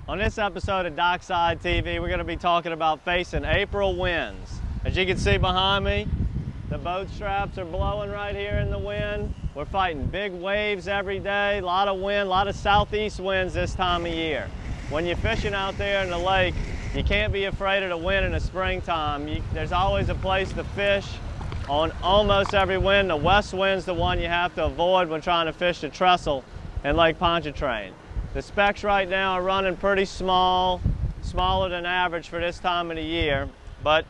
On this episode of DockSide TV, we're going to be talking about facing April winds. As you can see behind me, the boat straps are blowing right here in the wind. We're fighting big waves every day, a lot of wind, a lot of southeast winds this time of year. When you're fishing out there in the lake, you can't be afraid of the wind in the springtime. There's always a place to fish on almost every wind. The west wind's the one you have to avoid when trying to fish the trestle in Lake Pontchartrain. The specs right now are running pretty small, smaller than average for this time of the year, but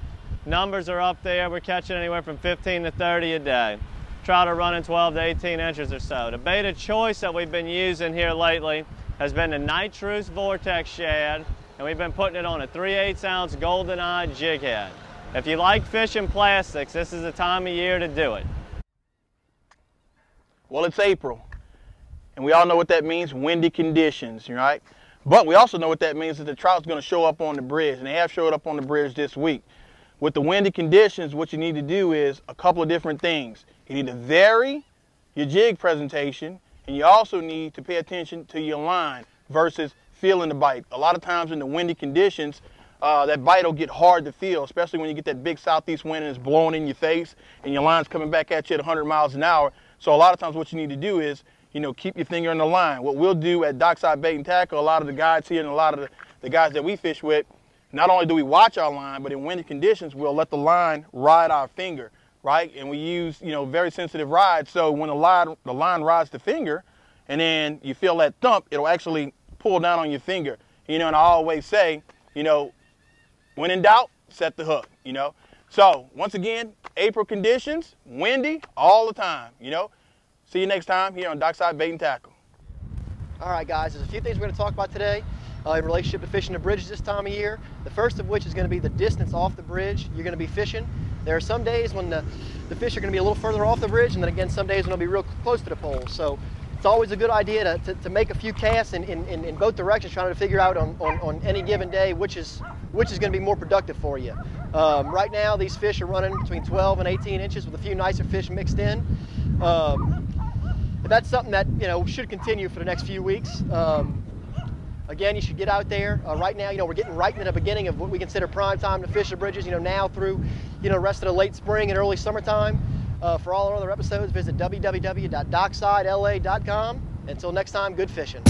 numbers are up there. We're catching anywhere from 15 to 30 a day. Trout are running 12 to 18 inches or so. The bait of choice that we've been using here lately has been the nitrous Vortex Shad, and we've been putting it on a 3/8 ounce golden jig head. If you like fishing plastics, this is the time of year to do it. Well, it's April. And we all know what that means, windy conditions, right? But we also know what that means, that the trout's going to show up on the bridge, and they have showed up on the bridge this week. With the windy conditions, what you need to do is a couple of different things. You need to vary your jig presentation, and you also need to pay attention to your line versus feeling the bite. A lot of times in the windy conditions, that bite will get hard to feel, especially when you get that big southeast wind and it's blowing in your face and your line's coming back at you at 100 miles an hour. So a lot of times what you need to do is, keep your finger on the line. What we'll do at DockSide Bait and Tackle, a lot of the guys here and a lot of the guys that we fish with, not only do we watch our line, but in windy conditions, we'll let the line ride our finger, right? And we use, very sensitive rides. So when the line rides the finger and then you feel that thump, it'll actually pull down on your finger. And I always say, when in doubt, set the hook, So once again, April conditions, windy all the time, See you next time here on DockSide Bait and Tackle. All right, guys, there's a few things we're going to talk about today in relationship to fishing the bridges this time of year. The first of which is going to be the distance off the bridge you're going to be fishing. There are some days when the fish are going to be a little further off the bridge, and then again some days when they'll be real close to the pole. So it's always a good idea to make a few casts in both directions, trying to figure out on any given day which is going to be more productive for you. Right now these fish are running between 12 and 18 inches with a few nicer fish mixed in. That's something that should continue for the next few weeks. Again, you should get out there. Right now, we're getting right into the beginning of what we consider prime time to fish the bridges. Now through the rest of the late spring and early summertime. For all our other episodes, visit www.docksidela.com. Until next time, good fishing.